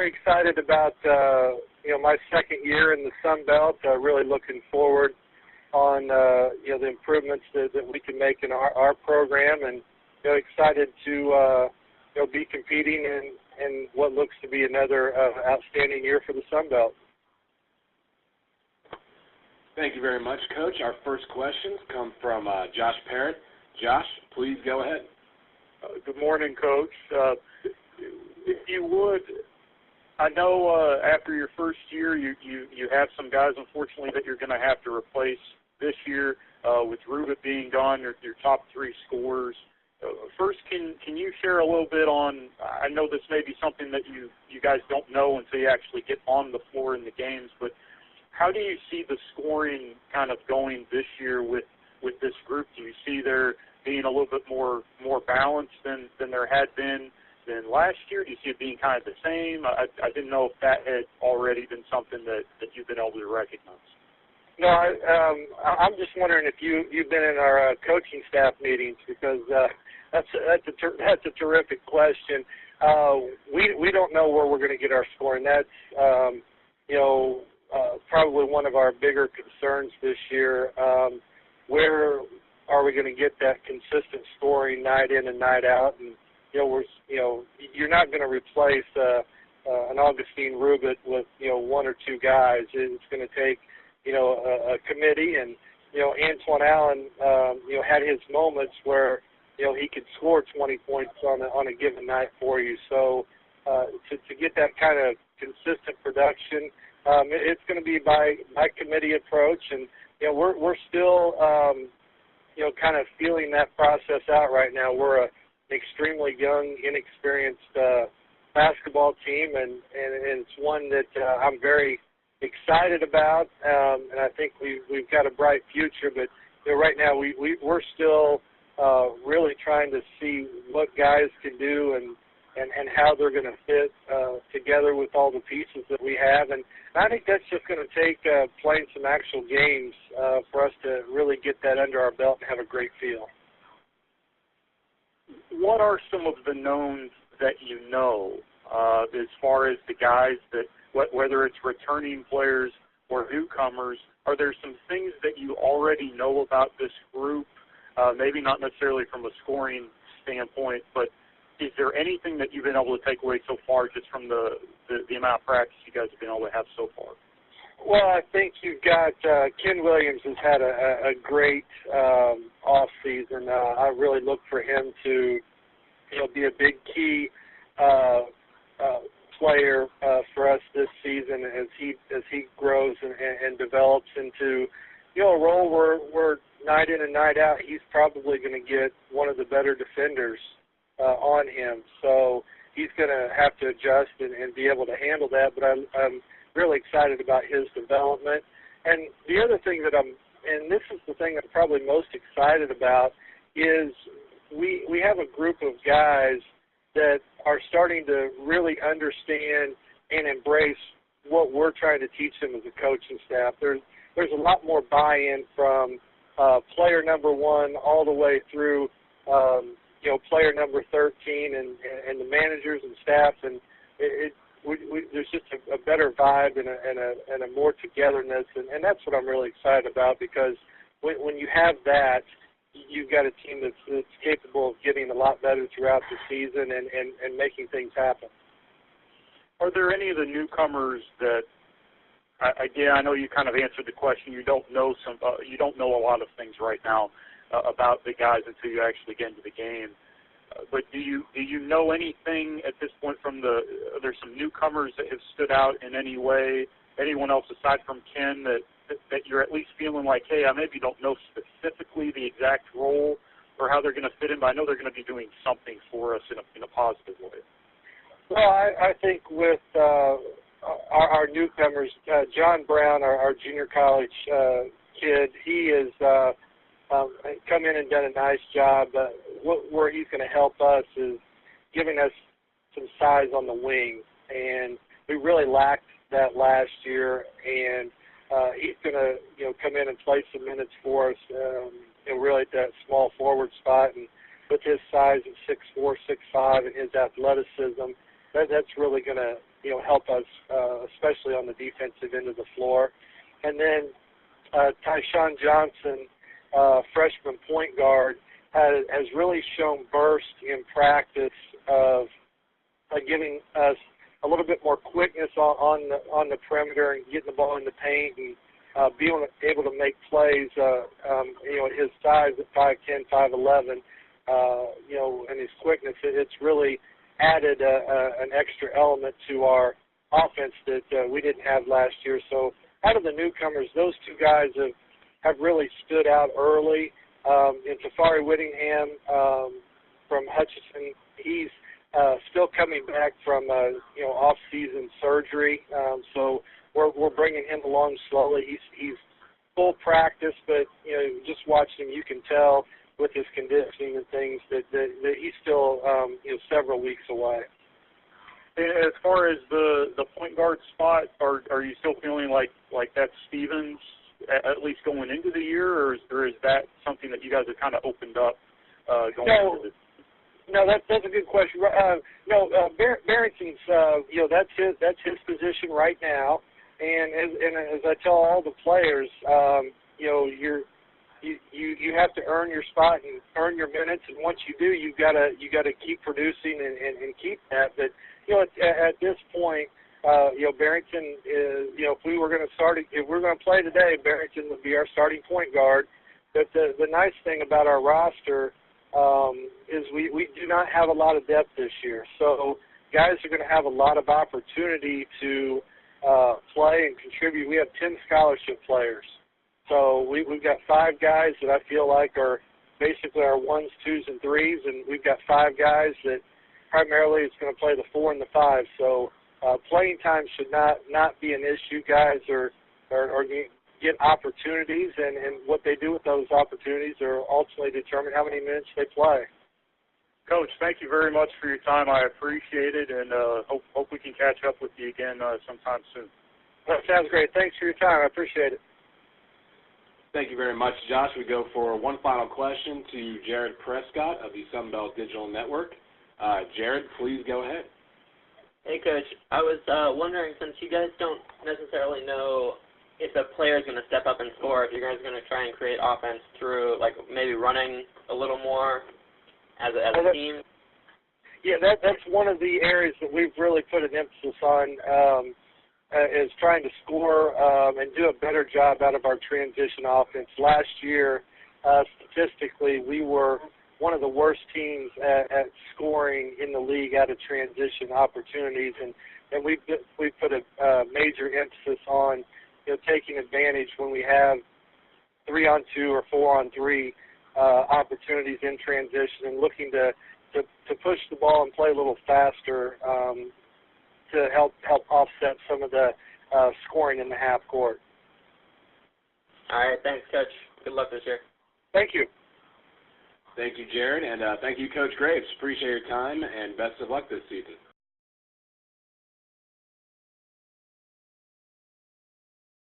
very excited about my second year in the Sun Belt. Really looking forward on the improvements that we can make in our program, and excited to be competing in what looks to be another outstanding year for the Sun Belt. Thank you very much, Coach. Our first questions come from Josh Parent. Josh, please go ahead. Good morning, Coach. If you would, I know after your first year you have some guys, unfortunately, that you're going to have to replace this year with Rubit being gone, your top three scorers. First, can you share a little bit on, I know this may be something that you guys don't know until you actually get on the floor in the games, but how do you see the scoring kind of going this year with this group? Do you see there being a little bit more balanced than there had been than last year? Do you see it being kind of the same? I didn't know if that had already been something that you've been able to recognize. No, I'm just wondering if you've been in our coaching staff meetings, because that's a terrific question. We don't know where we're going to get our scoring. That's probably one of our bigger concerns this year. Where are we going to get that consistent scoring night in and night out? And you're not going to replace an Augustine Rubit with one or two guys. It's going to take a committee, and Antoine Allen had his moments where he could score 20 points on a given night for you. So to get that kind of consistent production, it's going to be by committee approach, and we're still kind of feeling that process out right now. We're an extremely young, inexperienced basketball team, and it's one that I'm very excited about, and I think we've got a bright future. But right now we're still really trying to see what guys can do and how they're going to fit together with all the pieces that we have. And I think that's just going to take playing some actual games for us to really get that under our belt and have a great feel. What are some of the knowns that you know as far as the guys that, whether it's returning players or newcomers, are there some things that you already know about this group, maybe not necessarily from a scoring standpoint, but is there anything that you've been able to take away so far just from the amount of practice you guys have been able to have so far? Well, I think you've got Ken Williams has had a great off season. I really look for him to be a big key player for us this season as he grows and develops into a role where night in and night out he's probably going to get one of the better defenders on him. So he's going to have to adjust and be able to handle that. But I'm really excited about his development. And the other thing that and this is the thing I'm probably most excited about, is we have a group of guys that are starting to really understand and embrace what we're trying to teach them as a coaching staff. There's a lot more buy-in from player number one all the way through player number 13 and the managers and staff, and there's just a better vibe and a more togetherness, and that's what I'm really excited about, because when you have that, you've got a team that's capable of getting a lot better throughout the season and making things happen. Are there any of the newcomers that, again, I know you kind of answered the question, you don't know a lot of things right now about the guys until you actually get into the game. But do you know anything at this point from there's some newcomers that have stood out in any way, anyone else aside from Ken that you're at least feeling like, hey, I maybe don't know specifically the exact role or how they're going to fit in, but I know they're going to be doing something for us in a positive way? Well, I think with our newcomers, John Brown, our junior college kid, he has come in and done a nice job. Where he's going to help us is giving us some size on the wing, and we really lacked that last year. And he's going to come in and play some minutes for us, really at that small forward spot. And with his size at 6'4", 6'5", and his athleticism, that's really going to help us, especially on the defensive end of the floor. And then Tyshawn Johnson, freshman point guard, has really shown burst in practice of giving us a little bit more quickness on the perimeter and getting the ball in the paint and being able to make plays. At his size at 5'10", 5'11", and his quickness, it's really added an extra element to our offense that we didn't have last year. So out of the newcomers, those two guys have really stood out early. And Tafari Whittingham from Hutchinson, he's still coming back from off-season surgery. So we're bringing him along slowly. He's full practice, but just watching him, you can tell with his conditioning and things that he's still several weeks away. As far as the point guard spot, are you still feeling like that's Stevens at least going into the year, or is that something that you guys have kind of opened up going into this? No, that's a good question. Barrington's that's his position right now, and as I tell all the players, you have to earn your spot and earn your minutes, and once you do, you gotta keep producing and keep that. But at this point, Barrington is, if we were going to if we're going to play today, Barrington would be our starting point guard. But the nice thing about our roster is we do not have a lot of depth this year. So guys are going to have a lot of opportunity to play and contribute. We have 10 scholarship players. So we've got 5 guys that I feel like are basically our 1s, 2s, and 3s, and we've got 5 guys that primarily is going to play the 4 and the 5. So playing time should not be an issue. Guys are get opportunities, and what they do with those opportunities are ultimately determine how many minutes they play. Coach, thank you very much for your time. I appreciate it, and hope we can catch up with you again sometime soon. That sounds great. Thanks for your time. I appreciate it. Thank you very much, Josh. We go for one final question to Jared Prescott of the Sunbelt Digital Network. Jared, please go ahead. Hey, Coach. I was wondering, since you guys don't necessarily know if a player is going to step up and score, if you guys are going to try and create offense through, like, maybe running a little more as a team. Yeah, that's one of the areas that we've really put an emphasis on, is trying to score and do a better job out of our transition offense. Last year, statistically, we were one of the worst teams at scoring in the league out of transition opportunities, and we've put a major emphasis on taking advantage when we have 3-on-2 or 4-on-3 opportunities in transition, and looking to push the ball and play a little faster to help offset some of the scoring in the half court. All right, thanks, Coach. Good luck this year. Thank you. Thank you, Jared, and thank you, Coach Graves. Appreciate your time, and best of luck this season.